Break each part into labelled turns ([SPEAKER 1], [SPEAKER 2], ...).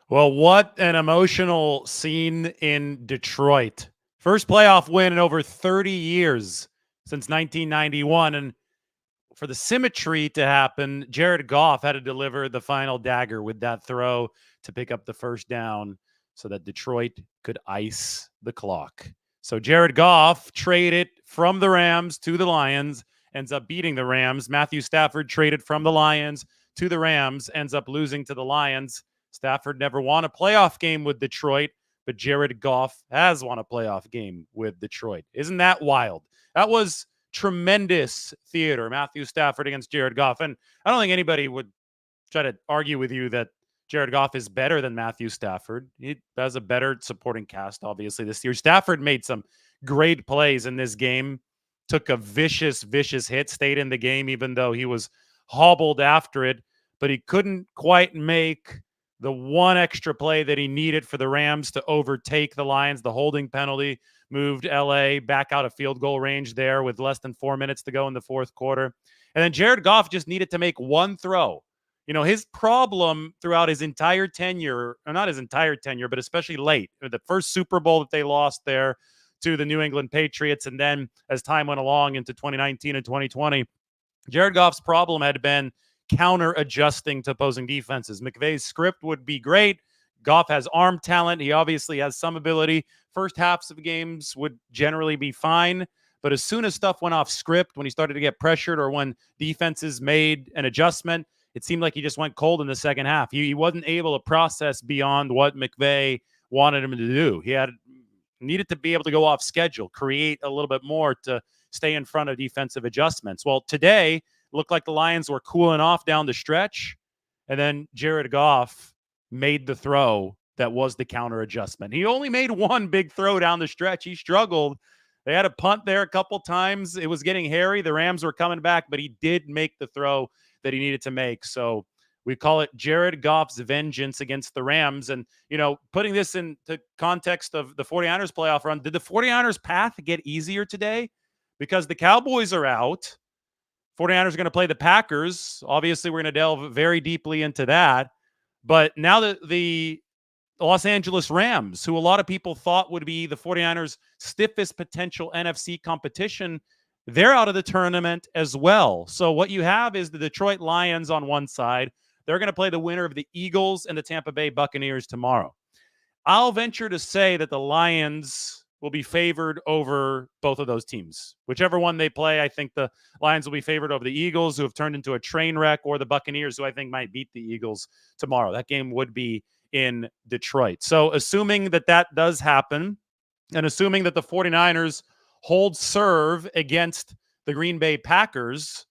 [SPEAKER 1] Well, what an emotional scene in Detroit. First playoff win in over 30 years since 1991. And for the symmetry to happen, Jared Goff had to deliver the final dagger with that throw to pick up the first down so that Detroit could ice the clock. So Jared Goff traded from the Rams to the Lions, ends up beating the Rams. Matthew Stafford traded from the Lions to the Rams, ends up losing to the Lions. Stafford never won a playoff game with Detroit, but Jared Goff has won a playoff game with Detroit. Isn't that wild? That was tremendous theater. Matthew Stafford against Jared Goff. And I don't think anybody would try to argue with you that Jared Goff is better than Matthew Stafford. He has a better supporting cast, obviously, this year. Stafford made some great plays in this game, took a vicious hit, stayed in the game, even though he was hobbled after it, but he couldn't quite make the one extra play that he needed for the Rams to overtake the Lions. The holding penalty moved LA back out of field goal range there with less than 4 minutes to go in the fourth quarter. And then Jared Goff just needed to make one throw. You know, his problem throughout his entire tenure, or not his entire tenure, but especially late, the first Super Bowl that they lost there to the New England Patriots, and then as time went along into 2019 and 2020, Jared Goff's problem had been counter adjusting to opposing defenses. McVay's script would be great. Goff has arm talent. He obviously has some ability. First halves of games would generally be fine. But as soon as stuff went off script, when he started to get pressured or when defenses made an adjustment, it seemed like he just went cold in the second half. He wasn't able to process beyond what McVay wanted him to do. He needed to be able to go off schedule, create a little bit more to stay in front of defensive adjustments. Well, today it looked like the Lions were cooling off down the stretch, and then Jared Goff made the throw that was the counter adjustment. He only made one big throw down the stretch. He struggled. They had a punt there a couple times. It was getting hairy. The Rams were coming back, but he did make the throw that he needed to make. So we call it Jared Goff's vengeance against the Rams. And, you know, putting this into context of the 49ers playoff run, did the 49ers path get easier today? Because the Cowboys are out. 49ers are going to play the Packers. Obviously, we're going to delve very deeply into that. But now that the Los Angeles Rams, who a lot of people thought would be the 49ers' stiffest potential NFC competition, they're out of the tournament as well. So what you have is the Detroit Lions on one side. They're going to play the winner of the Eagles and the Tampa Bay Buccaneers tomorrow. I'll venture to say that the Lions will be favored over both of those teams. Whichever one they play, I think the Lions will be favored over the Eagles, who have turned into a train wreck, or the Buccaneers, who I think might beat the Eagles tomorrow. That game would be in Detroit. So assuming that that does happen, and assuming that the 49ers hold serve against the Green Bay Packers,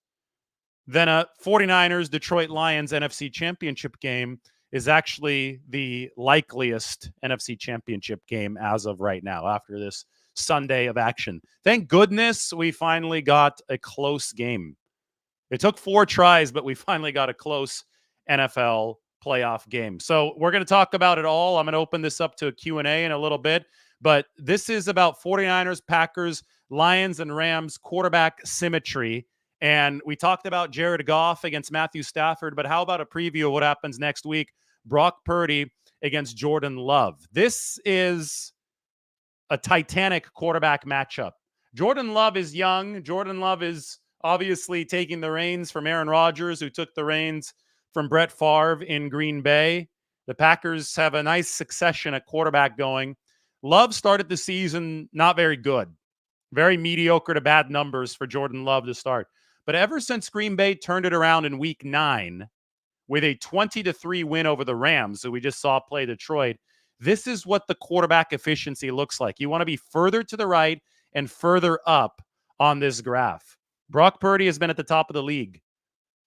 [SPEAKER 1] then a 49ers Detroit Lions NFC Championship game is actually the likeliest NFC Championship game as of right now after this Sunday of action. Thank goodness we finally got a close game. It took 4 tries, but we finally got a close NFL playoff game. So we're going to talk about it all. I'm going to open this up to a Q&A in a little bit, but this is about 49ers, Packers, Lions, and Rams quarterback symmetry. And we talked about Jared Goff against Matthew Stafford, but how about a preview of what happens next week? Brock Purdy against Jordan Love. This is a titanic quarterback matchup. Jordan Love is young. Jordan Love is obviously taking the reins from Aaron Rodgers, who took the reins from Brett Favre in Green Bay. The Packers have a nice succession at quarterback going. Love started the season not very good. Very mediocre to bad numbers for Jordan Love to start. But ever since Green Bay turned it around in week 9 with a 20-3 win over the Rams, who we just saw play Detroit, this is what the quarterback efficiency looks like. You want to be further to the right and further up on this graph. Brock Purdy has been at the top of the league.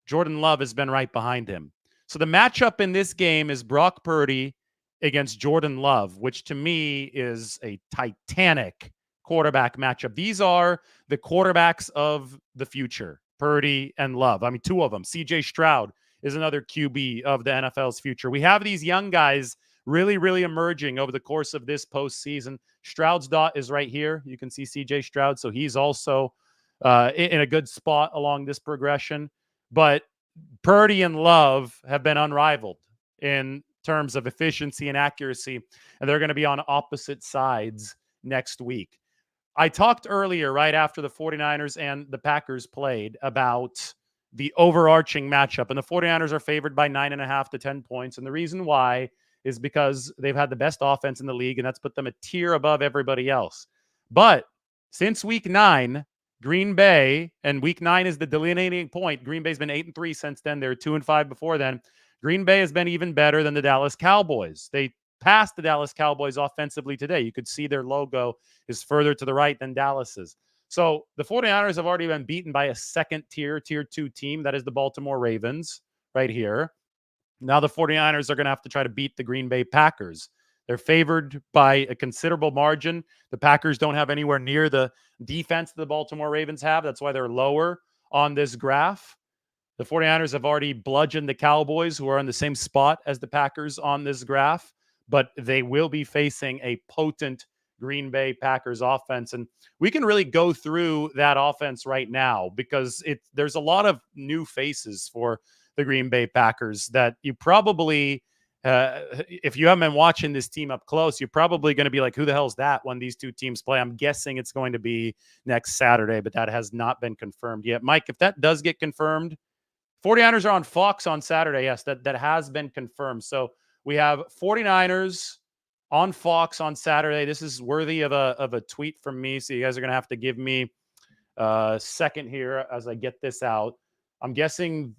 [SPEAKER 1] Jordan Love has been right behind him. So the matchup in this game is Brock Purdy against Jordan Love, which to me is a titanic quarterback matchup. These are the quarterbacks of the future, Purdy and Love. I mean, 2 of them. CJ Stroud is another QB of the NFL's future. We have these young guys really, really emerging over the course of this postseason. Stroud's dot is right here. You can see CJ Stroud, so he's also in a good spot along this progression. But Purdy and Love have been unrivaled in terms of efficiency and accuracy, and they're going to be on opposite sides next week. I talked earlier, right after the 49ers and the Packers played, about the overarching matchup. And the 49ers are favored by 9.5 to 10 points. And the reason why is because they've had the best offense in the league, and that's put them a tier above everybody else. But since week 9, Green Bay, and week 9 is the delineating point. Green Bay's been 8-3 since then. They're 2-5 before then. Green Bay has been even better than the Dallas Cowboys. They passed the Dallas Cowboys offensively today. You could see their logo is further to the right than Dallas's. So the 49ers have already been beaten by a second tier 2 team. That is the Baltimore Ravens right here. Now the 49ers are going to have to try to beat the Green Bay Packers. They're favored by a considerable margin. The Packers don't have anywhere near the defense the Baltimore Ravens have. That's why they're lower on this graph. The 49ers have already bludgeoned the Cowboys, who are in the same spot as the Packers on this graph, but they will be facing a potent Green Bay Packers offense. And we can really go through that offense right now because there's a lot of new faces for the Green Bay Packers that you probably, if you haven't been watching this team up close, you're probably going to be like, who the hell is that when these two teams play? I'm guessing it's going to be next Saturday, but that has not been confirmed yet. Mike, if that does get confirmed, 49ers are on Fox on Saturday. Yes, that has been confirmed. So we have 49ers on Fox on Saturday. This is worthy of a tweet from me. So you guys are going to have to give me a second here as I get this out. I'm guessing,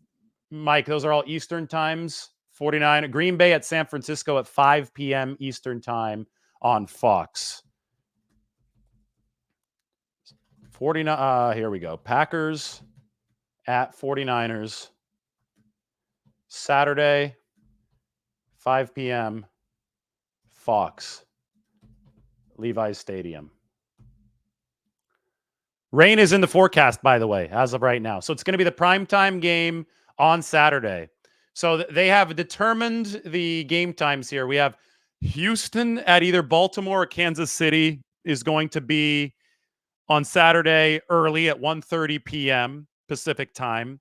[SPEAKER 1] Mike, those are all Eastern times. 49 Green Bay at San Francisco at 5 p.m. Eastern time on Fox. 49. Here we go. Packers at 49ers. Saturday, 5 p.m. Fox, Levi's Stadium. Rain is in the forecast, by the way, as of right now. So it's going to be the primetime game on Saturday. So they have determined the game times here. We have Houston at either Baltimore or Kansas City is going to be on Saturday early at 1:30 p.m. Pacific time.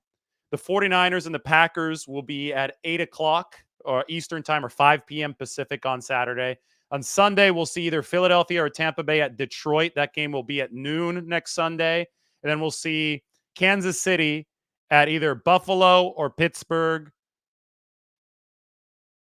[SPEAKER 1] The 49ers and the Packers will be at 8 o'clock or Eastern time or 5 p.m. Pacific on Saturday. On Sunday, we'll see either Philadelphia or Tampa Bay at Detroit. That game will be at noon next Sunday. And then we'll see Kansas City at either Buffalo or Pittsburgh.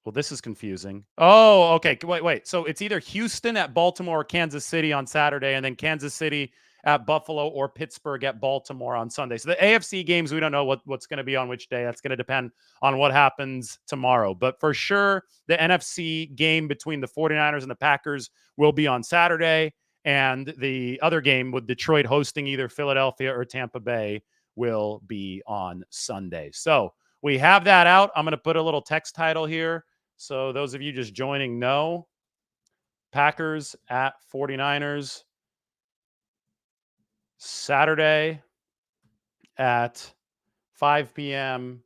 [SPEAKER 1] Well, this is confusing. Oh, okay. Wait. So it's either Houston at Baltimore or Kansas City on Saturday, and then Kansas City at Buffalo or Pittsburgh at Baltimore on Sunday. So the AFC games, we don't know what's going to be on which day. That's going to depend on what happens tomorrow. But for sure, the NFC game between the 49ers and the Packers will be on Saturday. And the other game with Detroit hosting either Philadelphia or Tampa Bay will be on Sunday. So we have that out. I'm going to put a little text title here. So those of you just joining know. Packers at 49ers. Saturday at 5 p.m.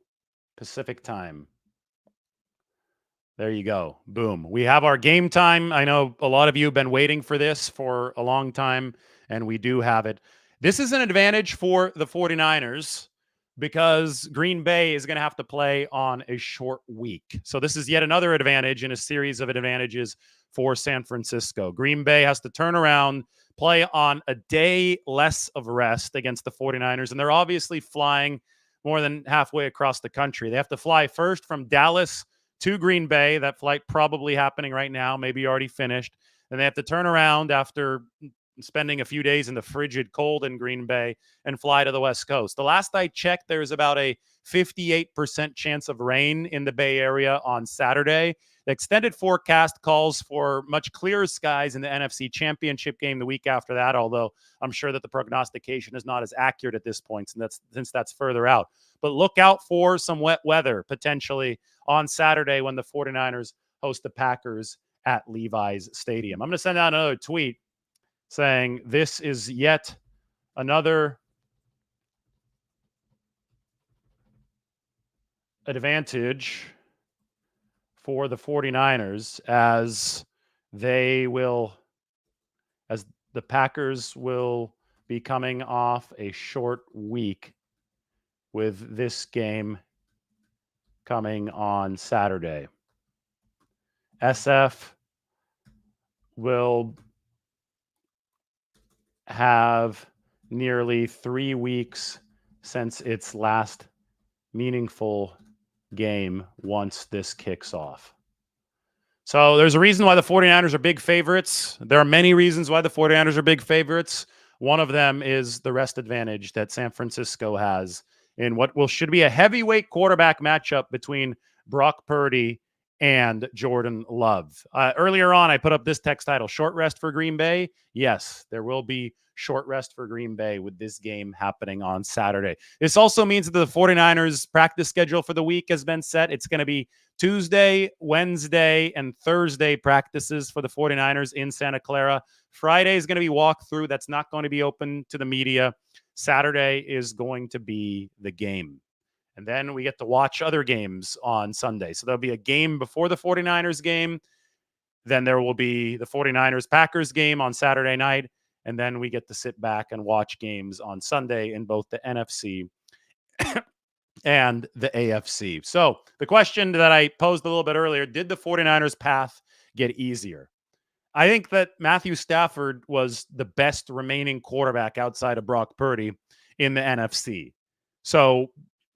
[SPEAKER 1] Pacific time. There you go. Boom. We have our game time. I know a lot of you have been waiting for this for a long time, and we do have it. This is an advantage for the 49ers because Green Bay is going to have to play on a short week. So this is yet another advantage in a series of advantages for San Francisco. Green Bay has to turn around, play on a day less of rest against the 49ers, and they're obviously flying more than halfway across the country. They have to fly first from Dallas to Green Bay. That flight probably happening right now, maybe already finished. And they have to turn around after spending a few days in the frigid cold in Green Bay and fly to the West Coast. The last I checked, there's about a 58% chance of rain in the Bay Area on Saturday. The extended forecast calls for much clearer skies in the NFC Championship game the week after that, although I'm sure that the prognostication is not as accurate at this point since that's further out. But look out for some wet weather potentially on Saturday when the 49ers host the Packers at Levi's Stadium. I'm going to send out another tweet saying this is yet another advantage for the 49ers as the Packers will be coming off a short week with this game coming on Saturday. SF will have nearly 3 weeks since its last meaningful game once this kicks off. So there's a reason why the 49ers are big favorites. There are many reasons why the 49ers are big favorites. One of them is the rest advantage that San Francisco has in what should be a heavyweight quarterback matchup between Brock Purdy and Jordan Love. Earlier on, I put up this text title, Short Rest for Green Bay. Yes, there will be short rest for Green Bay with this game happening on Saturday. This also means that the 49ers practice schedule for the week has been set. It's going to be Tuesday, Wednesday, and Thursday practices for the 49ers in Santa Clara. Friday is going to be walkthrough. That's not going to be open to the media. Saturday is going to be the game. And then we get to watch other games on Sunday. So there'll be a game before the 49ers game. Then there will be the 49ers-Packers game on Saturday night. And then we get to sit back and watch games on Sunday in both the NFC and the AFC. So the question that I posed a little bit earlier, did the 49ers path get easier? I think that Matthew Stafford was the best remaining quarterback outside of Brock Purdy in the NFC. So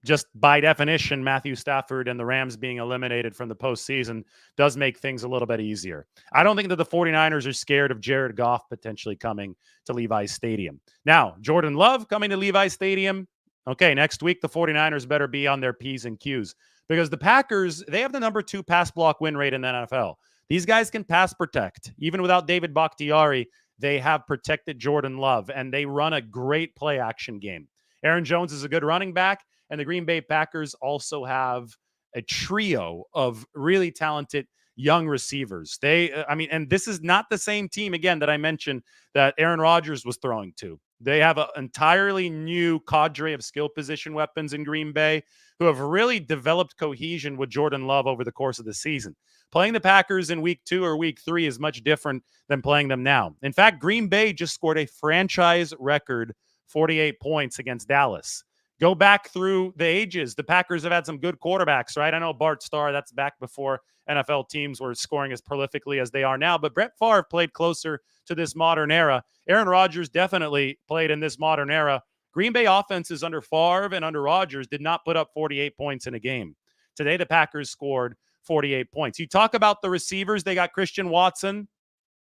[SPEAKER 1] just by definition, Matthew Stafford and the Rams being eliminated from the postseason does make things a little bit easier. I don't think that the 49ers are scared of Jared Goff potentially coming to Levi's Stadium. Now, Jordan Love coming to Levi's Stadium. Okay, next week, the 49ers better be on their P's and Q's because the Packers, they have the number 2 pass block win rate in the NFL. These guys can pass protect. Even without David Bakhtiari, they have protected Jordan Love, and they run a great play action game. Aaron Jones is a good running back, and the Green Bay Packers also have a trio of really talented young receivers. And this is not the same team, again, that I mentioned that Aaron Rodgers was throwing to. They have an entirely new cadre of skill position weapons in Green Bay who have really developed cohesion with Jordan Love over the course of the season. Playing the Packers in week 2 or week 3 is much different than playing them now. In fact, Green Bay just scored a franchise record 48 points against Dallas. Go back through the ages. The Packers have had some good quarterbacks, right? I know Bart Starr, that's back before NFL teams were scoring as prolifically as they are now. But Brett Favre played closer to this modern era. Aaron Rodgers definitely played in this modern era. Green Bay offenses under Favre and under Rodgers did not put up 48 points in a game. Today, the Packers scored 48 points. You talk about the receivers. They got Christian Watson,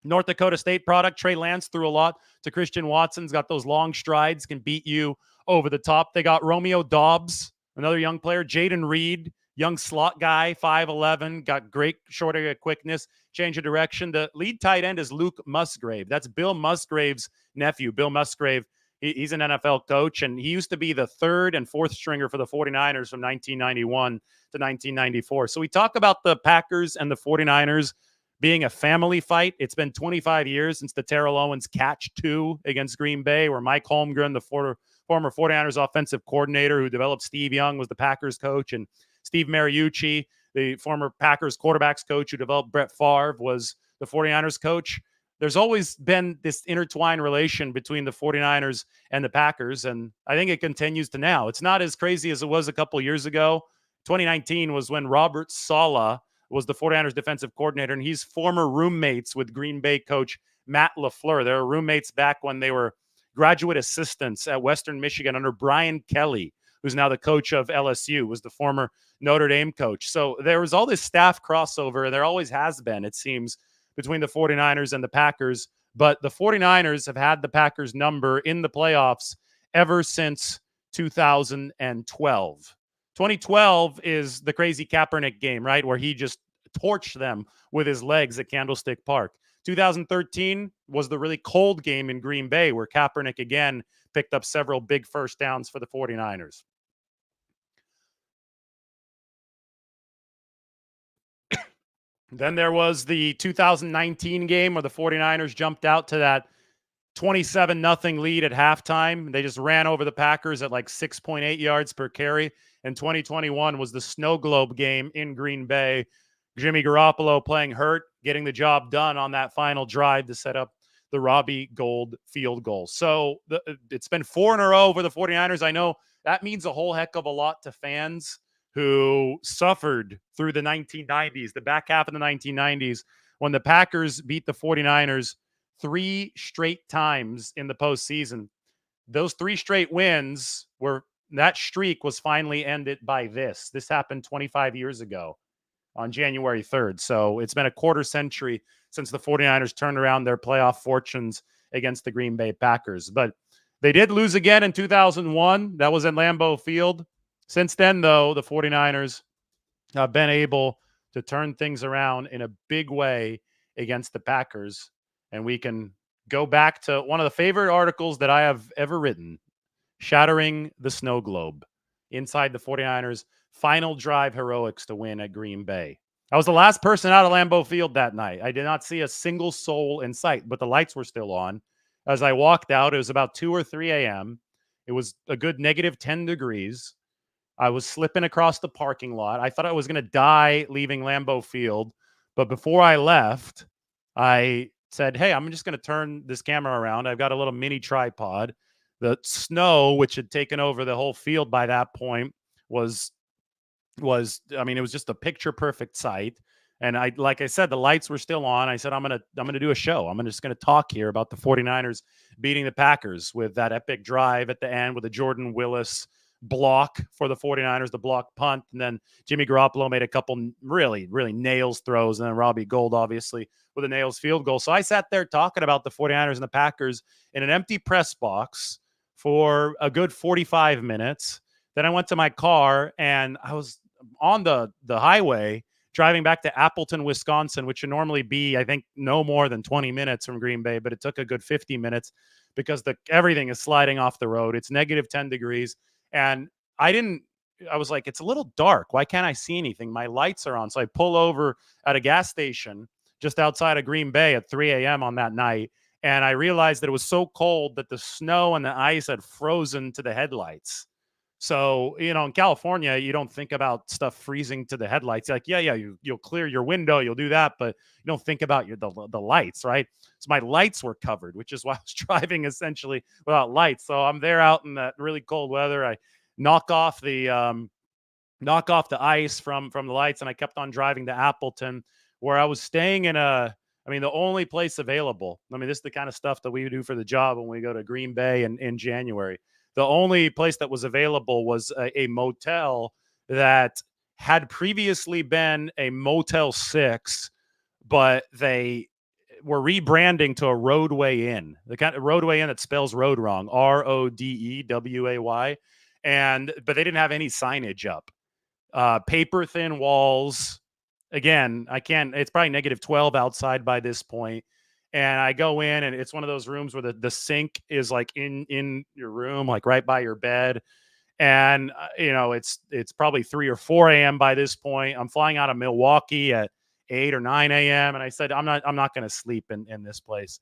[SPEAKER 1] North Dakota State product. Trey Lance threw a lot to Christian Watson's got those long strides, can beat you over the top. They got Romeo Doubs, another young player. Jaden Reed, young slot guy, 5'11", got great short area quickness, change of direction. The lead tight end is Luke Musgrave. That's Bill Musgrave's nephew. Bill Musgrave, he's an NFL coach, and he used to be the 3rd and 4th stringer for the 49ers from 1991 to 1994. So we talk about the Packers and the 49ers being a family fight. It's been 25 years since the Terrell Owens catch 2 against Green Bay, where Mike Holmgren, the former 49ers offensive coordinator who developed Steve Young, was the Packers coach, and Steve Mariucci, the former Packers quarterbacks coach who developed Brett Favre, was the 49ers coach. There's always been this intertwined relation between the 49ers and the Packers, and I think it continues to now. It's not as crazy as it was a couple years ago. 2019 was when Robert Saleh was the 49ers defensive coordinator, and he's former roommates with Green Bay coach Matt LaFleur. They were roommates back when they were graduate assistants at Western Michigan under Brian Kelly, who's now the coach of LSU, was the former Notre Dame coach. So there was all this staff crossover. There always has been, it seems, between the 49ers and the Packers. But the 49ers have had the Packers number in the playoffs ever since 2012. 2012 is the crazy Kaepernick game, right, where he just torched them with his legs at Candlestick Park. 2013 was the really cold game in Green Bay where Kaepernick again picked up several big first downs for the 49ers. Then there was the 2019 game where the 49ers jumped out to that 27-0 lead at halftime. They just ran over the Packers at like 6.8 yards per carry. And 2021 was the snow globe game in Green Bay. Jimmy Garoppolo playing hurt, getting the job done on that final drive to set up the Robbie Gould field goal. So it's been 4 in a row for the 49ers. I know that means a whole heck of a lot to fans, who suffered through the 1990s, the back half of the 1990s, when the Packers beat the 49ers 3 straight times in the postseason. Those 3 straight wins were that streak was finally ended by this. This happened 25 years ago on January 3rd. So it's been a quarter century since the 49ers turned around their playoff fortunes against the Green Bay Packers. But they did lose again in 2001. That was in Lambeau Field. Since then, though, the 49ers have been able to turn things around in a big way against the Packers. And we can go back to one of the favorite articles that I have ever written, Shattering the Snow Globe, inside the 49ers' final drive heroics to win at Green Bay. I was the last person out of Lambeau Field that night. I did not see a single soul in sight, but the lights were still on. As I walked out, it was about 2 or 3 a.m. It was a good negative 10 degrees. I was slipping across the parking lot. I thought I was going to die leaving Lambeau Field. But before I left, I said, hey, I'm just going to turn this camera around. I've got a little mini tripod. The snow, which had taken over the whole field by that point, was I mean, it was just a picture perfect sight. And like I said, the lights were still on. I said, I'm gonna do a show. I'm just gonna talk here about the 49ers beating the Packers with that epic drive at the end with a Jordan Willis block for the 49ers, the block punt. And then Jimmy Garoppolo made a couple really, really nails throws. And then Robbie Gould, obviously, with a nails field goal. So I sat there talking about the 49ers and the Packers in an empty press box for a good 45 minutes. Then I went to my car and I was on the highway driving back to Appleton, Wisconsin, which would normally be, I think, no more than 20 minutes from Green Bay, but it took a good 50 minutes because everything is sliding off the road. It's negative 10 degrees. And I was like, it's a little dark. Why can't I see anything? My lights are on. So I pull over at a gas station just outside of Green Bay at 3 a.m. on that night. And I realized that it was so cold that the snow and the ice had frozen to the headlights. So, in California, you don't think about stuff freezing to the headlights. Like, you'll clear your window, you'll do that, but you don't think about the lights, right? So my lights were covered, which is why I was driving essentially without lights. So I'm there out in that really cold weather. I knock off the ice from the lights, and I kept on driving to Appleton, where I was staying in the only place available. I mean, this is the kind of stuff that we do for the job when we go to Green Bay in January. The only place that was available was a motel that had previously been a Motel 6, but they were rebranding to a Roadway Inn. The kind of Roadway Inn that spells road wrong, Rodeway. But they didn't have any signage up. Paper thin walls. Again, it's probably negative 12 outside by this point. And I go in, and it's one of those rooms where the sink is like in your room, like right by your bed. And it's probably 3 or 4 a.m. by this point. I'm flying out of Milwaukee at 8 or 9 a.m. And I said, I'm not going to sleep in this place.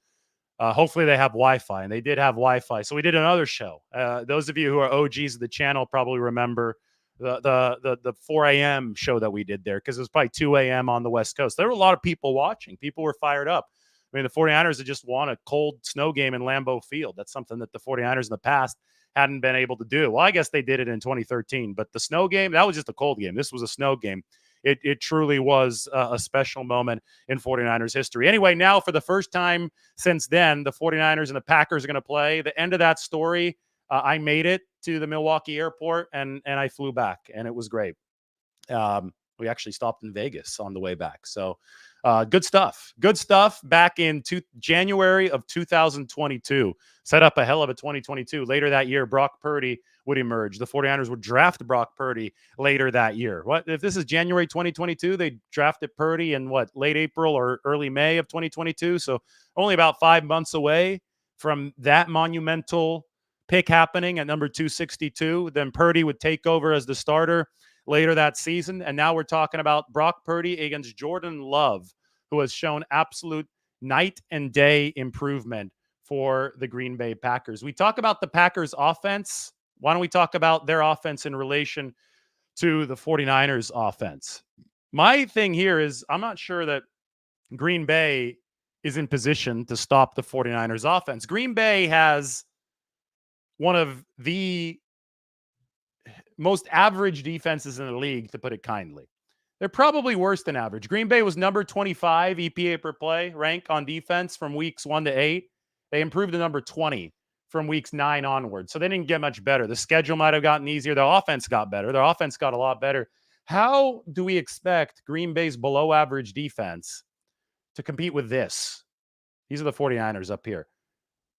[SPEAKER 1] Hopefully they have Wi-Fi, and they did have Wi-Fi. So we did another show. Those of you who are OGs of the channel probably remember the 4 a.m. show that we did there, because it was probably 2 a.m. on the West Coast. There were a lot of people watching. People were fired up. I mean, the 49ers had just won a cold snow game in Lambeau Field. That's something that the 49ers in the past hadn't been able to do. Well, I guess they did it in 2013, but the snow game, that was just a cold game. This was a snow game. It truly was a special moment in 49ers history. Anyway, now for the first time since then, the 49ers and the Packers are going to play. The end of that story, I made it to the Milwaukee airport, and I flew back, and it was great. We actually stopped in Vegas on the way back. So good stuff. Good stuff back in January of 2022. Set up a hell of a 2022. Later that year, Brock Purdy would emerge. The 49ers would draft Brock Purdy later that year. What if this is January 2022? They drafted Purdy in late April or early May of 2022. So only about 5 months away from that monumental pick happening at number 262. Then Purdy would take over as the starter later that season. And now we're talking about Brock Purdy against Jordan Love, who has shown absolute night and day improvement for the Green Bay Packers. We talk about the Packers offense. Why don't we talk about their offense in relation to the 49ers offense? My thing here is I'm not sure that Green Bay is in position to stop the 49ers offense. Green Bay has one of the most average defenses in the league, to put it kindly. They're probably worse than average. Green Bay was number 25 EPA per play rank on defense from weeks 1 to 8. They improved to number 20 from weeks 9 onward. So they didn't get much better. The schedule might have gotten easier. Their offense got better. Their offense got a lot better. How do we expect Green Bay's below average defense to compete with this? These are the 49ers up here.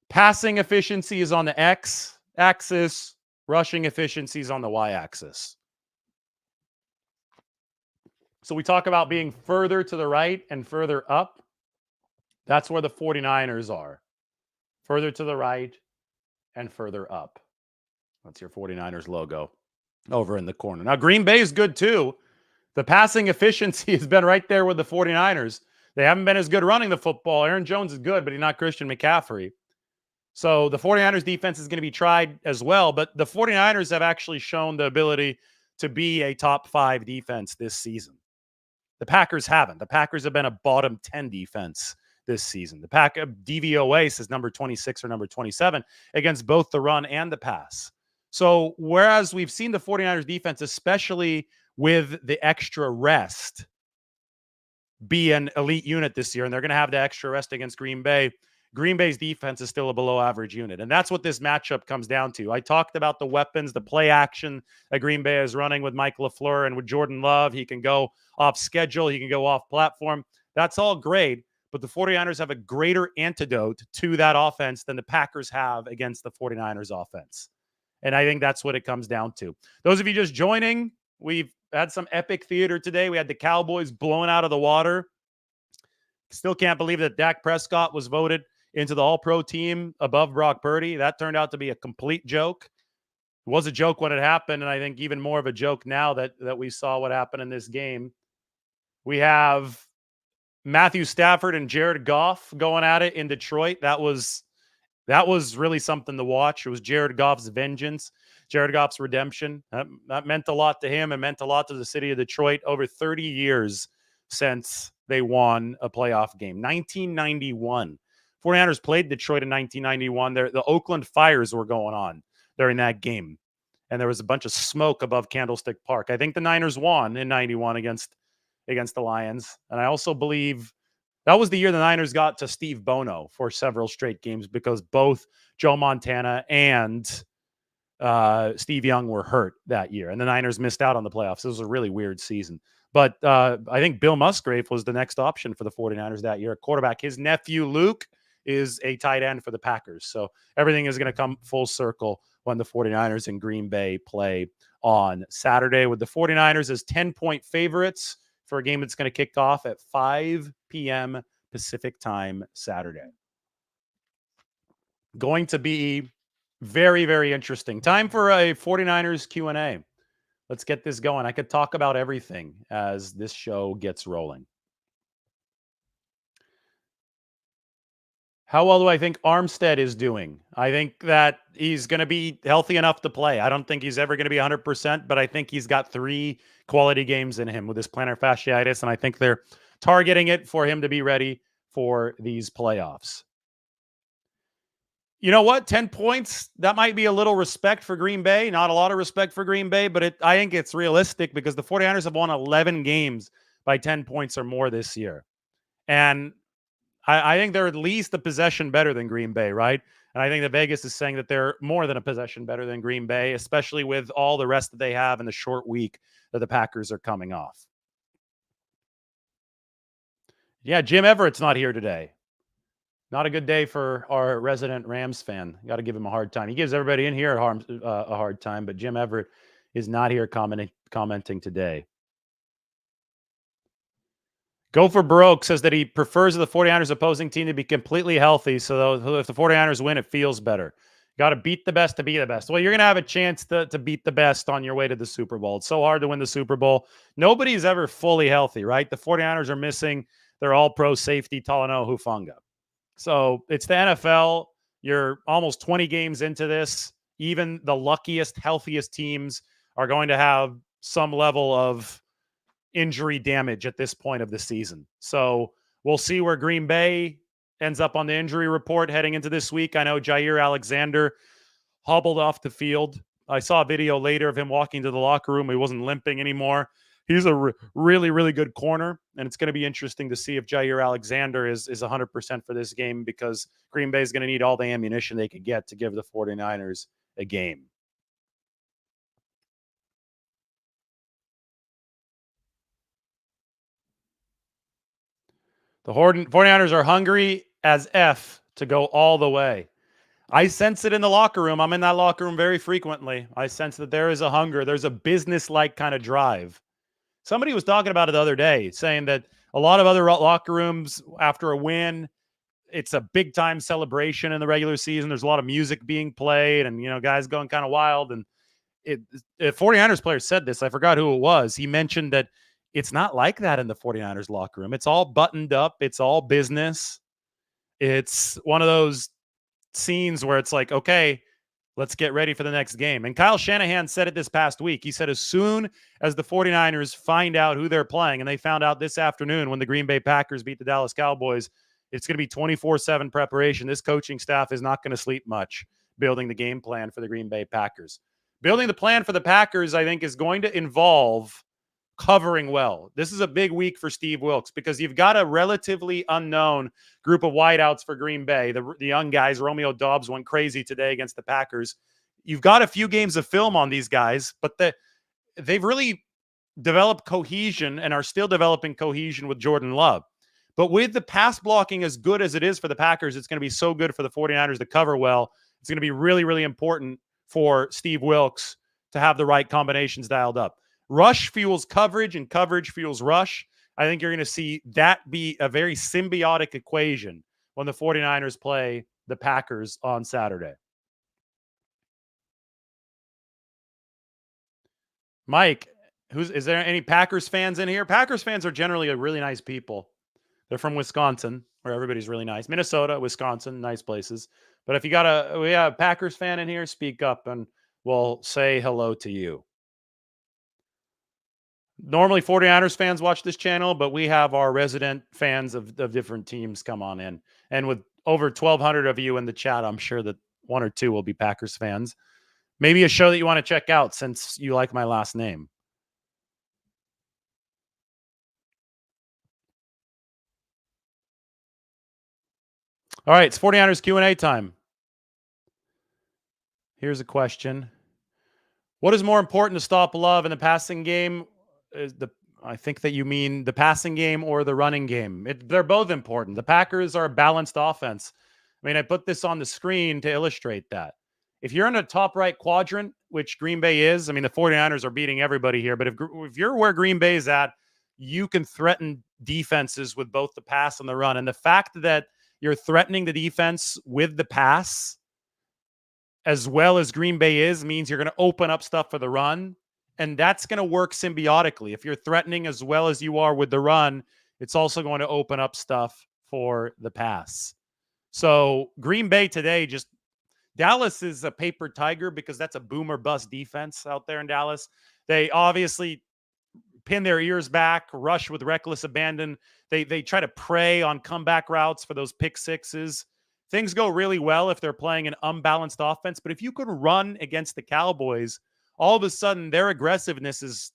[SPEAKER 1] Passing efficiency is on the X axis. Rushing efficiency is on the Y axis. So we talk about being further to the right and further up. That's where the 49ers are. Further to the right and further up. That's your 49ers logo over in the corner. Now, Green Bay is good too. The passing efficiency has been right there with the 49ers. They haven't been as good running the football. Aaron Jones is good, but he's not Christian McCaffrey. So the 49ers defense is going to be tried as well, but the 49ers have actually shown the ability to be a top 5 defense this season. The Packers haven't. The Packers have been a bottom 10 defense this season. The DVOA says number 26 or number 27 against both the run and the pass. So whereas we've seen the 49ers defense, especially with the extra rest, be an elite unit this year, and they're going to have the extra rest against Green Bay, Green Bay's defense is still a below average unit. And that's what this matchup comes down to. I talked about the weapons, the play action that Green Bay is running with Mike LaFleur and with Jordan Love. He can go off schedule. He can go off platform. That's all great. But the 49ers have a greater antidote to that offense than the Packers have against the 49ers offense. And I think that's what it comes down to. Those of you just joining, we've had some epic theater today. We had the Cowboys blown out of the water. Still can't believe that Dak Prescott was voted into the All-Pro team above Brock Purdy. That turned out to be a complete joke. It was a joke when it happened, and I think even more of a joke now that we saw what happened in this game. We have Matthew Stafford and Jared Goff going at it in Detroit. That was really something to watch. It was Jared Goff's vengeance, Jared Goff's redemption. That meant a lot to him. It meant a lot to the city of Detroit. Over 30 years since they won a playoff game. 1991. 49ers played Detroit in 1991. The Oakland Fires were going on during that game. And there was a bunch of smoke above Candlestick Park. I think the Niners won in 91 against the Lions. And I also believe that was the year the Niners got to Steve Bono for several straight games because both Joe Montana and Steve Young were hurt that year. And the Niners missed out on the playoffs. It was a really weird season. But I think Bill Musgrave was the next option for the 49ers that year. Quarterback, his nephew Luke is a tight end for the Packers. So everything is going to come full circle when the 49ers and Green Bay play on Saturday, with the 49ers as 10-point favorites for a game that's going to kick off at 5 p.m. Pacific time Saturday. Going to be very, very interesting. Time for a 49ers Q&A. Let's get this going. I could talk about everything as this show gets rolling. How well do I think Armstead is doing? I think that he's going to be healthy enough to play. I don't think he's ever going to be 100%, but I think he's got 3 quality games in him with his plantar fasciitis, and I think they're targeting it for him to be ready for these playoffs. You know what? 10 points, that might be a little respect for Green Bay. Not a lot of respect for Green Bay, but I think it's realistic because the 49ers have won 11 games by 10 points or more this year. And I think they're at least a possession better than Green Bay, right? And I think that Vegas is saying that they're more than a possession better than Green Bay, especially with all the rest that they have in the short week that the Packers are coming off. Yeah, Jim Everett's not here today. Not a good day for our resident Rams fan. Got to give him a hard time. He gives everybody in here a hard time, but Jim Everett is not here commenting today. Go for Broke says that he prefers the 49ers opposing team to be completely healthy, so if the 49ers win, it feels better. Got to beat the best to be the best. Well, you're going to have a chance to beat the best on your way to the Super Bowl. It's so hard to win the Super Bowl. Nobody's ever fully healthy, right? The 49ers are missing their all-pro safety, Talanoa Hufanga. So it's the NFL. You're almost 20 games into this. Even the luckiest, healthiest teams are going to have some level of injury damage at this point of the season. So we'll see where Green Bay ends up on the injury report heading into this week. I know Jair Alexander hobbled off the field I saw a video later of him walking to the locker room. He wasn't limping anymore. He's a really, really good corner, and it's going to be interesting to see if Jair Alexander is 100% for this game, because Green Bay is going to need all the ammunition they could get to give the 49ers a game. The 49ers are hungry as F to go all the way. I sense it in the locker room. I'm in that locker room very frequently. I sense that there is a hunger. There's a business-like kind of drive. Somebody was talking about it the other day, saying that a lot of other locker rooms after a win, it's a big time celebration in the regular season. There's a lot of music being played and, guys going kind of wild. And a 49ers player said this. I forgot who it was. He mentioned that it's not like that in the 49ers locker room. It's all buttoned up. It's all business. It's one of those scenes where it's like, okay, let's get ready for the next game. And Kyle Shanahan said it this past week. He said as soon as the 49ers find out who they're playing, and they found out this afternoon when the Green Bay Packers beat the Dallas Cowboys, it's going to be 24/7 preparation. This coaching staff is not going to sleep much building the game plan for the Green Bay Packers. Building the plan for the Packers, I think, is going to involve covering well. This is a big week for Steve Wilks because you've got a relatively unknown group of wideouts for Green Bay. The young guys, Romeo Doubs went crazy today against the Packers. You've got a few games of film on these guys, but they've really developed cohesion and are still developing cohesion with Jordan Love. But with the pass blocking as good as it is for the Packers, it's going to be so good for the 49ers to cover well. It's going to be really, really important for Steve Wilks to have the right combinations dialed up. Rush fuels coverage and coverage fuels rush. I think you're going to see that be a very symbiotic equation when the 49ers play the Packers on Saturday. Mike, is there any Packers fans in here? Packers fans are generally really nice people. They're from Wisconsin, where everybody's really nice. Minnesota, Wisconsin, nice places. But if we got a Packers fan in here, speak up and we'll say hello to you. Normally 49ers fans watch this channel, but we have our resident fans of different teams come on in. And with over 1,200 of you in the chat, I'm sure that one or two will be Packers fans. Maybe a show that you want to check out since you like my last name. All right, it's 49ers Q&A time. Here's a question. What is more important to stop Love in the passing game? I think that you mean the passing game or the running game. They're both important. The Packers are a balanced offense. I mean, I put this on the screen to illustrate that. If you're in a top right quadrant, which Green Bay is, I mean, the 49ers are beating everybody here, but if you're where Green Bay is at, you can threaten defenses with both the pass and the run. And the fact that you're threatening the defense with the pass as well as Green Bay is means you're going to open up stuff for the run. And that's going to work symbiotically. If you're threatening as well as you are with the run, it's also going to open up stuff for the pass. So Green Bay today, Dallas is a paper tiger because that's a boom or bust defense out there in Dallas. They obviously pin their ears back, rush with reckless abandon. They try to prey on comeback routes for those pick sixes. Things go really well if they're playing an unbalanced offense. But if you could run against the Cowboys, all of a sudden their aggressiveness is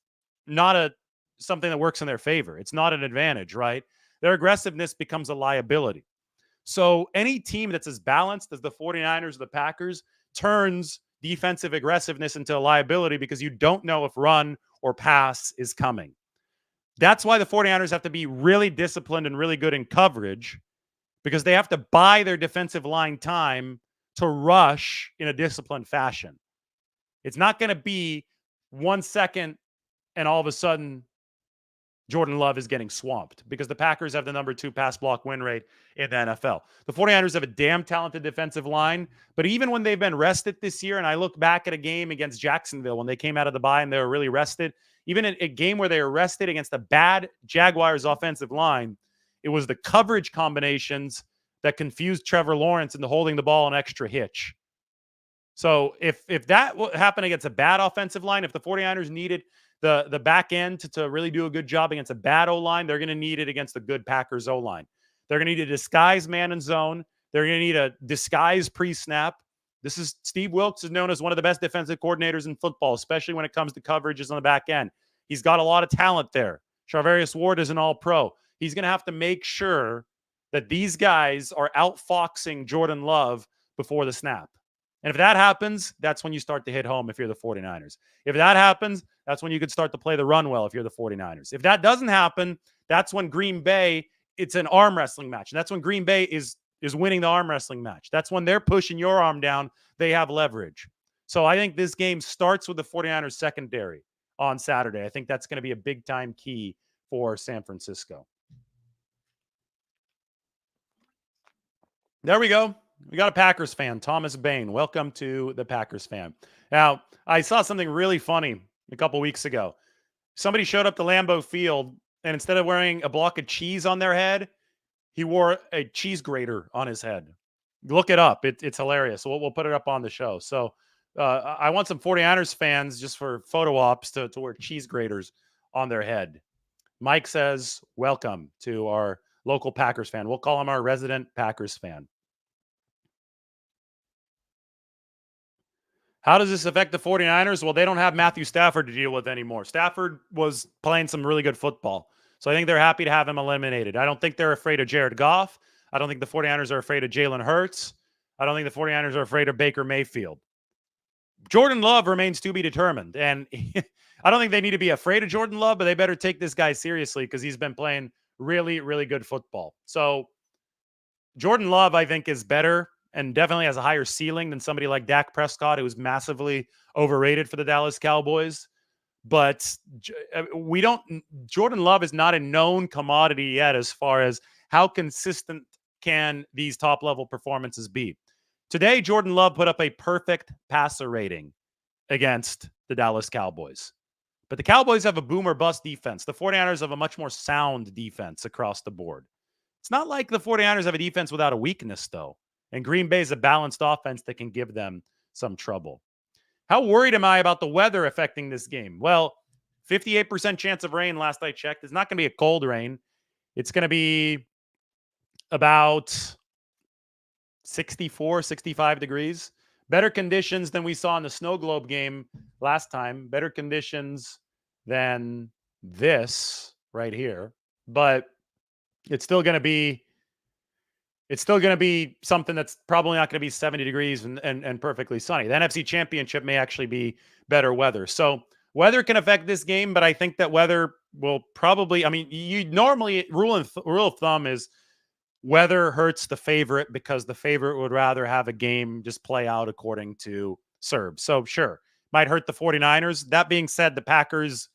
[SPEAKER 1] not something that works in their favor. It's not an advantage, right? Their aggressiveness becomes a liability. So any team that's as balanced as the 49ers or the Packers turns defensive aggressiveness into a liability because you don't know if run or pass is coming. That's why the 49ers have to be really disciplined and really good in coverage, because they have to buy their defensive line time to rush in a disciplined fashion. It's not going to be 1 second and all of a sudden Jordan Love is getting swamped, because the Packers have the number 2 pass block win rate in the NFL. The 49ers have a damn talented defensive line, but even when they've been rested this year, and I look back at a game against Jacksonville when they came out of the bye and they were really rested, even in a game where they were rested against a bad Jaguars offensive line, it was the coverage combinations that confused Trevor Lawrence into holding the ball an extra hitch. So if that happened against a bad offensive line, if the 49ers needed the back end to really do a good job against a bad O-line, they're going to need it against a good Packers O-line. They're going to need a disguise man and zone. They're going to need a disguise pre-snap. Steve Wilkes is known as one of the best defensive coordinators in football, especially when it comes to coverages on the back end. He's got a lot of talent there. Charvarius Ward is an all-pro. He's going to have to make sure that these guys are outfoxing Jordan Love before the snap. And if that happens, that's when you start to hit home if you're the 49ers. If that happens, that's when you could start to play the run well if you're the 49ers. If that doesn't happen, that's when Green Bay, it's an arm wrestling match. And that's when Green Bay is winning the arm wrestling match. That's when they're pushing your arm down. They have leverage. So I think this game starts with the 49ers secondary on Saturday. I think that's going to be a big-time key for San Francisco. There we go. We got a Packers fan, Thomas Bain. Welcome to the Packers fan. Now, I saw something really funny a couple weeks ago. Somebody showed up to Lambeau Field, and instead of wearing a block of cheese on their head, he wore a cheese grater on his head. Look it up. It's hilarious. We'll put it up on the show. So I want some 49ers fans just for photo ops to wear cheese graters on their head. Mike says, welcome to our local Packers fan. We'll call him our resident Packers fan. How does this affect the 49ers? Well, they don't have Matthew Stafford to deal with anymore. Stafford was playing some really good football. So I think they're happy to have him eliminated. I don't think they're afraid of Jared Goff. I don't think the 49ers are afraid of Jalen Hurts. I don't think the 49ers are afraid of Baker Mayfield. Jordan Love remains to be determined. And I don't think they need to be afraid of Jordan Love, but they better take this guy seriously because he's been playing really, really good football. So Jordan Love, I think, is better and definitely has a higher ceiling than somebody like Dak Prescott, who was massively overrated for the Dallas Cowboys. But Jordan Love is not a known commodity yet as far as how consistent can these top-level performances be. Today, Jordan Love put up a perfect passer rating against the Dallas Cowboys. But the Cowboys have a boom or bust defense. The 49ers have a much more sound defense across the board. It's not like the 49ers have a defense without a weakness, though. And Green Bay is a balanced offense that can give them some trouble. How worried am I about the weather affecting this game? Well, 58% chance of rain last I checked. It's not going to be a cold rain. It's going to be about 64, 65 degrees. Better conditions than we saw in the snow globe game last time. Better conditions than this right here. But it's still going to be something that's probably not going to be 70 degrees and perfectly sunny. The NFC Championship may actually be better weather. So weather can affect this game, but I think that weather will probably, you normally, rule of thumb is weather hurts the favorite because the favorite would rather have a game just play out according to serve. So sure, might hurt the 49ers. That being said, the Packers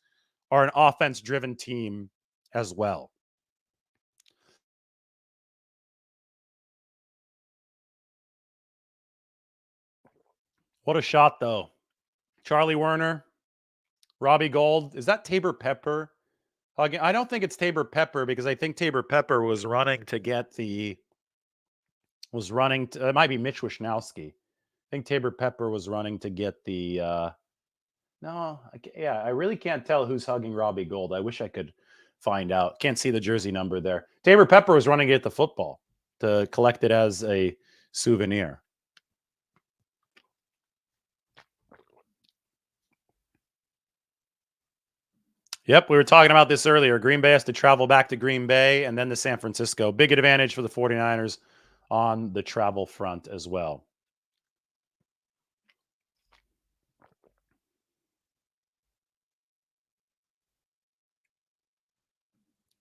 [SPEAKER 1] are an offense-driven team as well. What a shot, though. Charlie Werner, Robbie Gould. Is that Tabor Pepper? I don't think it's Tabor Pepper because I think Tabor Pepper was running to get it might be Mitch Wishnowsky. I think Tabor Pepper was running to get I really can't tell who's hugging Robbie Gould. I wish I could find out. Can't see the jersey number there. Tabor Pepper was running to get the football to collect it as a souvenir. Yep, we were talking about this earlier. Green Bay has to travel back to Green Bay and then to San Francisco. Big advantage for the 49ers on the travel front as well.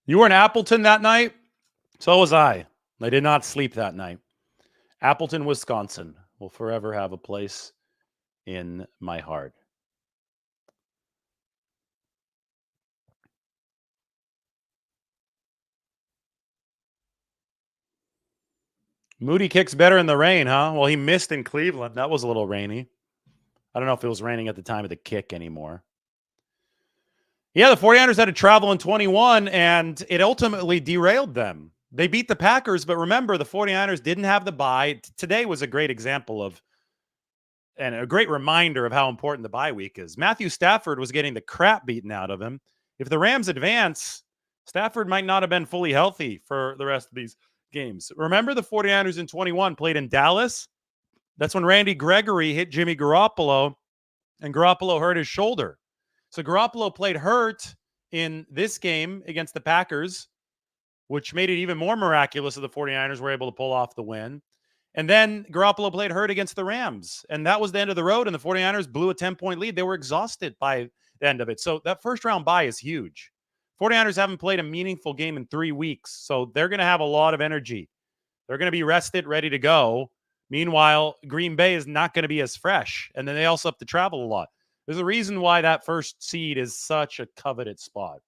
[SPEAKER 1] You were in Appleton that night? So was I. I did not sleep that night. Appleton, Wisconsin will forever have a place in my heart. Moody kicks better in the rain, huh? Well, he missed in Cleveland. That was a little rainy. I don't know if it was raining at the time of the kick anymore. Yeah, the 49ers had to travel in 21, and it ultimately derailed them. They beat the Packers, but remember, the 49ers didn't have the bye. Today was a great example of, and a great reminder of how important the bye week is. Matthew Stafford was getting the crap beaten out of him. If the Rams advance, Stafford might not have been fully healthy for the rest of these games. Remember, the 49ers in 21 played in Dallas, That's when Randy Gregory hit Jimmy Garoppolo, and Garoppolo hurt his shoulder. So Garoppolo played hurt in this game against the Packers, which made it even more miraculous that the 49ers were able to pull off the win. And then Garoppolo played hurt against the Rams, and that was the end of the road, and the 49ers blew a 10-point lead. They were exhausted by the end of it. So that first-round bye is huge. 49ers haven't played a meaningful game in 3 weeks, so they're going to have a lot of energy. They're going to be rested, ready to go. Meanwhile, Green Bay is not going to be as fresh, and then they also have to travel a lot. There's a reason why that first seed is such a coveted spot.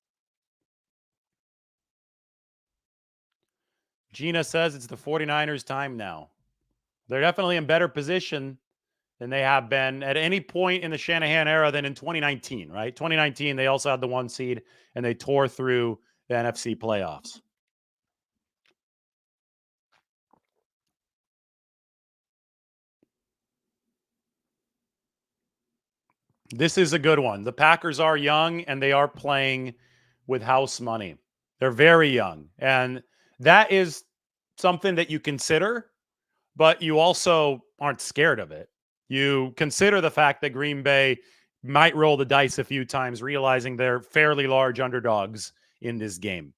[SPEAKER 1] Gina says it's the 49ers' time now. They're definitely in better position than they have been at any point in the Shanahan era than in 2019, right? 2019, they also had the 1 seed, and they tore through the NFC playoffs. This is a good one. The Packers are young, and they are playing with house money. They're very young, and that is something that you consider, but you also aren't scared of it. You consider the fact that Green Bay might roll the dice a few times, realizing they're fairly large underdogs in this game.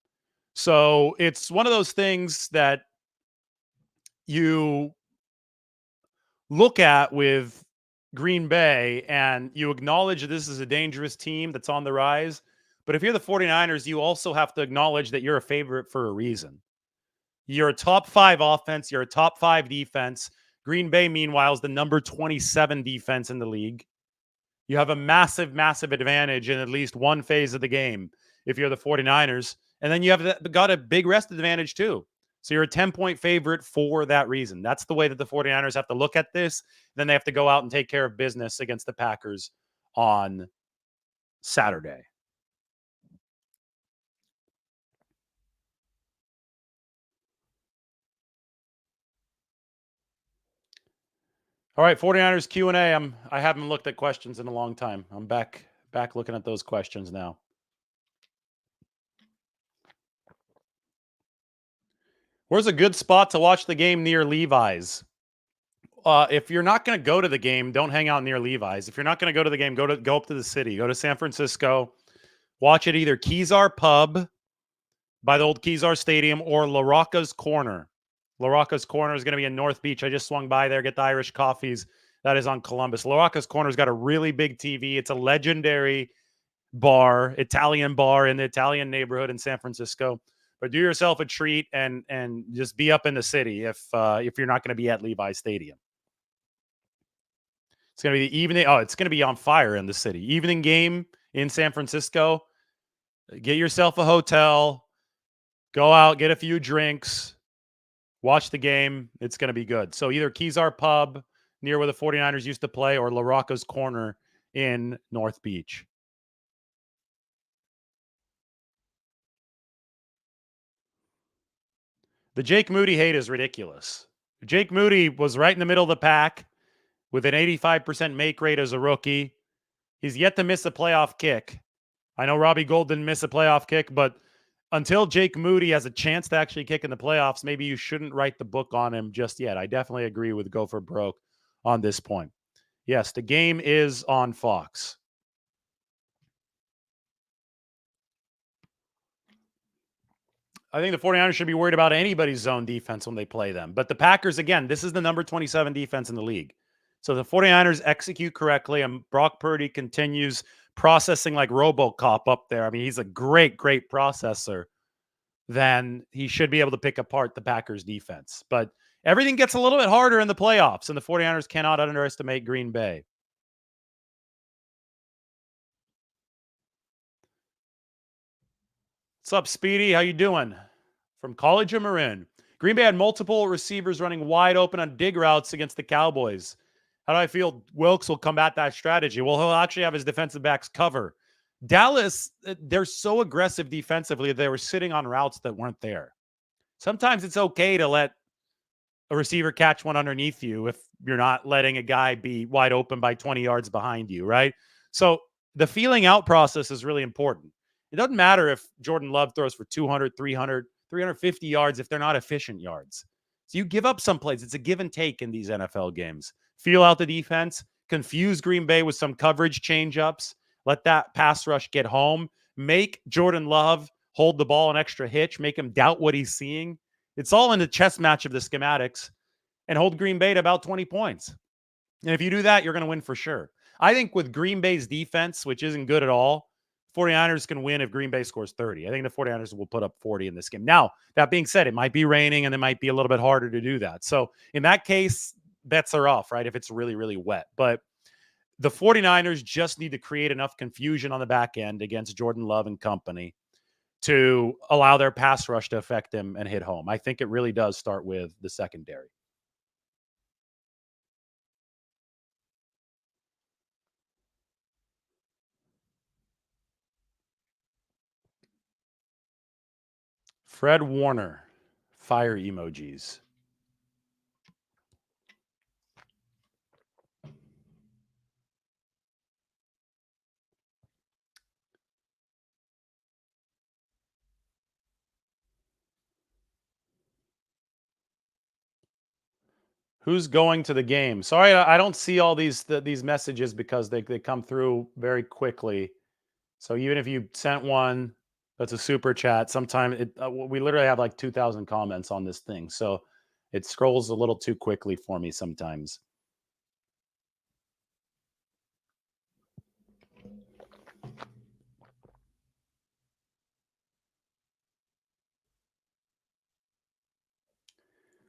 [SPEAKER 1] So it's one of those things that you look at with Green Bay and you acknowledge that this is a dangerous team that's on the rise. But if you're the 49ers, you also have to acknowledge that you're a favorite for a reason. You're a top 5 offense. You're a top 5 defense. Green Bay, meanwhile, is the number 27 defense in the league. You have a massive, massive advantage in at least one phase of the game if you're the 49ers. And then you have got a big rest advantage too. So you're a 10-point favorite for that reason. That's the way that the 49ers have to look at this. Then they have to go out and take care of business against the Packers on Saturday. All right, 49ers Q&A. I haven't looked at questions in a long time. I'm back looking at those questions now. Where's a good spot to watch the game near Levi's? If you're not going to go to the game, don't hang out near Levi's. If you're not going to go to the game, go up to the city. Go to San Francisco. Watch it either Kezar Pub by the old Kezar Stadium or La Rocca's Corner. La Rocca's Corner is going to be in North Beach. I just swung by there, get the Irish coffees. That is on Columbus. La Rocca's Corner's got a really big TV. It's a legendary bar, Italian bar in the Italian neighborhood in San Francisco. But do yourself a treat and just be up in the city if you're not going to be at Levi's Stadium. It's going to be the evening. Oh, it's going to be on fire in the city. Evening game in San Francisco. Get yourself a hotel. Go out, get a few drinks. Watch the game. It's going to be good. So either Kezar Pub near where the 49ers used to play or La Rocca's Corner in North Beach. The Jake Moody hate is ridiculous. Jake Moody was right in the middle of the pack with an 85% make rate as a rookie. He's yet to miss a playoff kick. I know Robbie Gould didn't miss a playoff kick, but until Jake Moody has a chance to actually kick in the playoffs, maybe you shouldn't write the book on him just yet. I definitely agree with Go for Broke on this point. Yes, the game is on Fox. I think the 49ers should be worried about anybody's zone defense when they play them. But the Packers, again, this is the number 27 defense in the league. So the 49ers execute correctly, and Brock Purdy continues processing like RoboCop up there. I mean, he's a great, great processor. Then he should be able to pick apart the Packers defense. But everything gets a little bit harder in the playoffs, and the 49ers cannot underestimate Green Bay. What's up, Speedy? How you doing? From College of Marin. Green Bay had multiple receivers running wide open on dig routes against the Cowboys. How do I feel Wilkes will combat that strategy? Well, he'll actually have his defensive backs cover. Dallas, they're so aggressive defensively, they were sitting on routes that weren't there. Sometimes it's okay to let a receiver catch one underneath you if you're not letting a guy be wide open by 20 yards behind you, right? So the feeling out process is really important. It doesn't matter if Jordan Love throws for 200, 300, 350 yards if they're not efficient yards. So you give up some plays. It's a give and take in these NFL games. Feel out the defense, confuse Green Bay with some coverage change-ups, let that pass rush get home, make Jordan Love hold the ball an extra hitch, make him doubt what he's seeing. It's all in the chess match of the schematics, and hold Green Bay to about 20 points. And if you do that, you're going to win for sure. I think with Green Bay's defense, which isn't good at all, 49ers can win if Green Bay scores 30. I think the 49ers will put up 40 in this game. Now, that being said, it might be raining and it might be a little bit harder to do that. So in that case, bets are off, right? If it's really, really wet. But the 49ers just need to create enough confusion on the back end against Jordan Love and company to allow their pass rush to affect them and hit home. I think it really does start with the secondary. Fred Warner, fire emojis. Who's going to the game? Sorry, I don't see all these messages because they come through very quickly. So even if you sent one, that's a super chat. Sometimes we literally have like 2,000 comments on this thing, so it scrolls a little too quickly for me sometimes.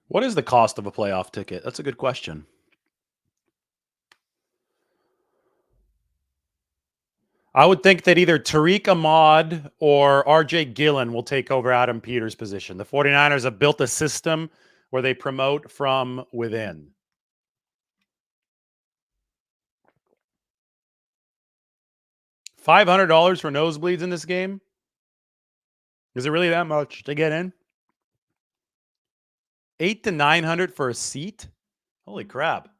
[SPEAKER 1] What is the cost of a playoff ticket? That's a good question. I would think that either Tariq Ahmad or RJ Gillen will take over Adam Peters' position. The 49ers have built a system where they promote from within. $500 for nosebleeds in this game? Is it really that much to get in? 800 to 900 for a seat? Holy crap.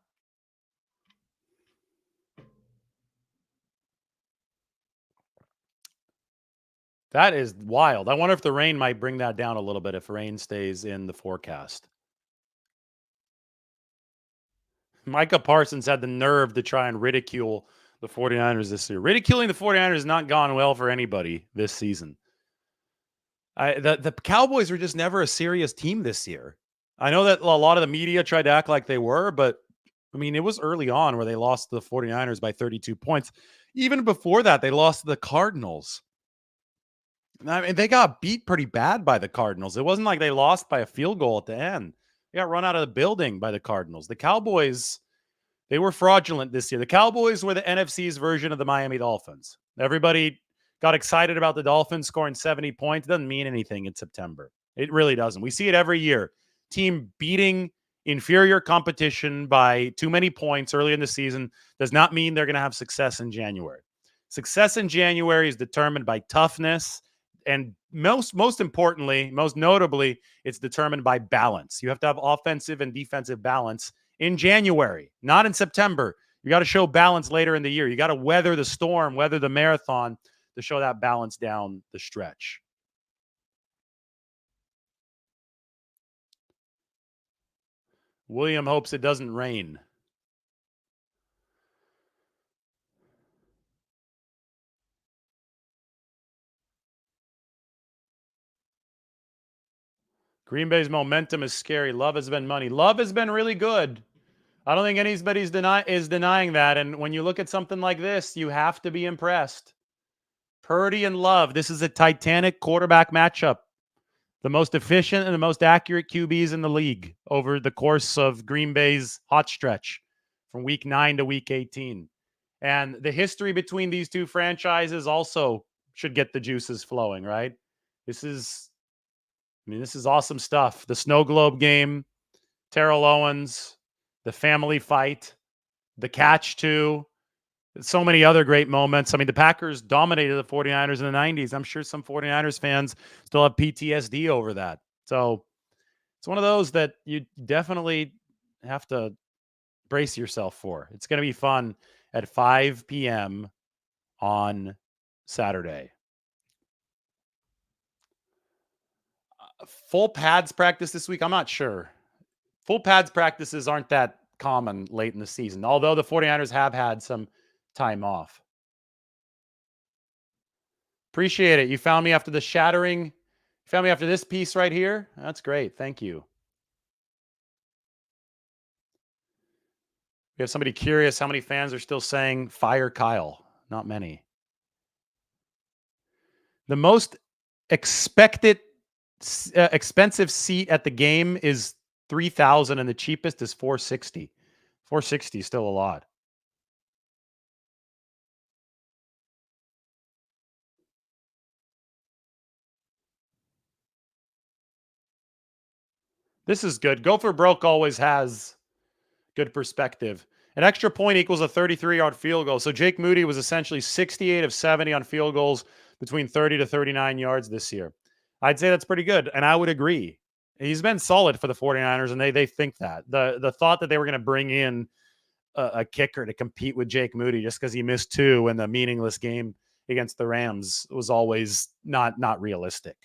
[SPEAKER 1] That is wild. I wonder if the rain might bring that down a little bit if rain stays in the forecast. Micah Parsons had the nerve to try and ridicule the 49ers this year. Ridiculing the 49ers has not gone well for anybody this season. The Cowboys were just never a serious team this year. I know that a lot of the media tried to act like they were, but I mean, it was early on where they lost to the 49ers by 32 points. Even before that, they lost to the Cardinals. I mean, they got beat pretty bad by the Cardinals. It wasn't like they lost by a field goal at the end. They got run out of the building by the Cardinals. The Cowboys, they were fraudulent this year. The Cowboys were the NFC's version of the Miami Dolphins. Everybody got excited about the Dolphins scoring 70 points. It doesn't mean anything in September. It really doesn't. We see it every year. Team beating inferior competition by too many points early in the season does not mean they're going to have success in January. Success in January is determined by toughness, and most importantly, most notably, it's determined by balance. You have to have offensive and defensive balance in January, not in September. You got to show balance later in the year. You got to weather the storm, weather the marathon to show that balance down the stretch. William hopes it doesn't rain. Green Bay's momentum is scary. Love has been money. Love has been really good. I don't think anybody's denying that. And when you look at something like this, you have to be impressed. Purdy and Love. This is a titanic quarterback matchup. The most efficient and the most accurate QBs in the league over the course of Green Bay's hot stretch from week 9 to week 18. And the history between these two franchises also should get the juices flowing, right? This is awesome stuff. The snow globe game, Terrell Owens, the family fight, the catch too. So many other great moments. I mean, the Packers dominated the 49ers in the 90s. I'm sure some 49ers fans still have PTSD over that. So it's one of those that you definitely have to brace yourself for. It's going to be fun at 5 p.m. on Saturday. Full pads practice this week? I'm not sure. Full pads practices aren't that common late in the season, although the 49ers have had some time off. Appreciate it. You found me after the shattering. You found me after this piece right here. That's great. Thank you. We have somebody curious how many fans are still saying fire Kyle. Not many. The most expected expensive seat at the game is 3,000 and the cheapest is 460. 460 is still a lot. This is good. Go for broke always has good perspective. An extra point equals a 33-yard field goal. So Jake Moody was essentially 68 of 70 on field goals between 30 to 39 yards this year. I'd say that's pretty good, and I would agree. He's been solid for the 49ers, and they think that. The thought that they were going to bring in a kicker to compete with Jake Moody just because he missed 2 in the meaningless game against the Rams was always not realistic.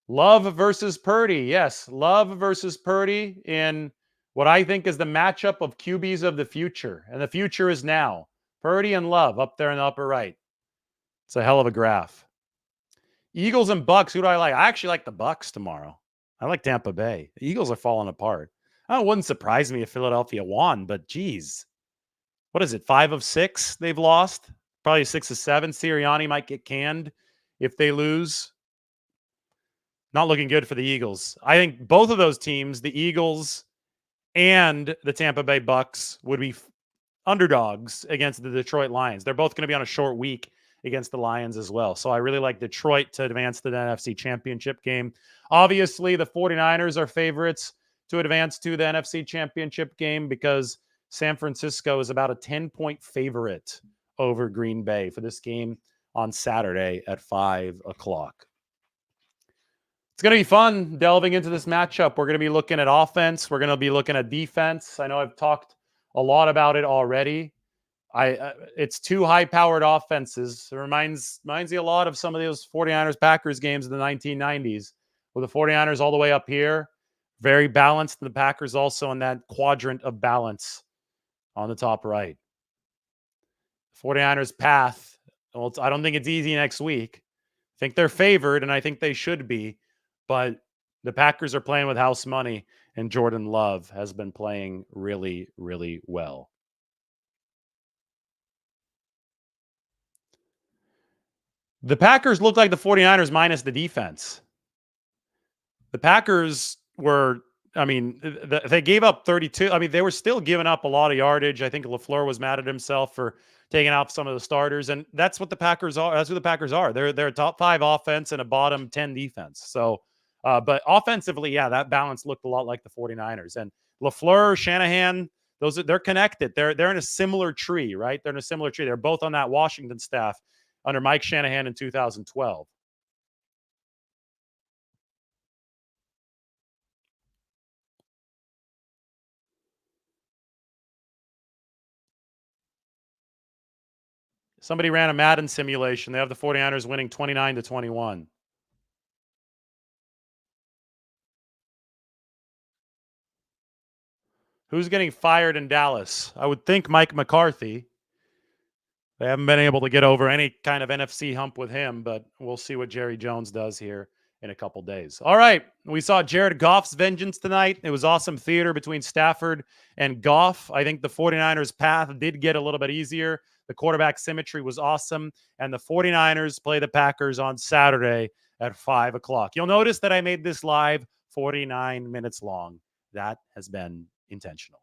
[SPEAKER 1] Love versus Purdy. Yes, Love versus Purdy in what I think is the matchup of QBs of the future. And the future is now. Purdy and Love up there in the upper right. It's a hell of a graph. Eagles and Bucks. Who do I like? I actually like the Bucks tomorrow. I like Tampa Bay. The Eagles are falling apart. It wouldn't surprise me if Philadelphia won, but geez. What is it? 5 of 6 they've lost? Probably 6 of 7. Sirianni might get canned if they lose. Not looking good for the Eagles. I think both of those teams, the Eagles and the Tampa Bay Bucks, would be underdogs against the Detroit Lions. They're both going to be on a short week against the Lions as well. So I really like Detroit to advance to the NFC Championship game. Obviously, the 49ers are favorites to advance to the NFC Championship game because San Francisco is about a 10-point favorite over Green Bay for this game on Saturday at 5 o'clock. It's going to be fun delving into this matchup. We're going to be looking at offense. We're going to be looking at defense. I know I've talked a lot about it already. It's 2 high-powered offenses. It reminds me a lot of some of those 49ers-Packers games in the 1990s, with the 49ers all the way up here, very balanced, and the Packers also in that quadrant of balance on the top right. 49ers' path, well, I don't think it's easy next week. I think they're favored, and I think they should be. But the Packers are playing with house money, and Jordan Love has been playing really, really well. The Packers look like the 49ers minus the defense. The Packers were, they gave up 32. They were still giving up a lot of yardage. I think LaFleur was mad at himself for taking out some of the starters, and that's what the Packers are. That's who the Packers are. They're a top 5 offense and a bottom 10 defense. So, but offensively, yeah, that balance looked a lot like the 49ers. And LaFleur, Shanahan, they're connected. They're in a similar tree, right? They're in a similar tree. They're both on that Washington staff under Mike Shanahan in 2012. Somebody ran a Madden simulation. They have the 49ers winning 29-21. Who's getting fired in Dallas? I would think Mike McCarthy. They haven't been able to get over any kind of NFC hump with him, but we'll see what Jerry Jones does here in a couple days. All right. We saw Jared Goff's vengeance tonight. It was awesome theater between Stafford and Goff. I think the 49ers' path did get a little bit easier. The quarterback symmetry was awesome. And the 49ers play the Packers on Saturday at 5 o'clock. You'll notice that I made this live 49 minutes long. That has been intentional.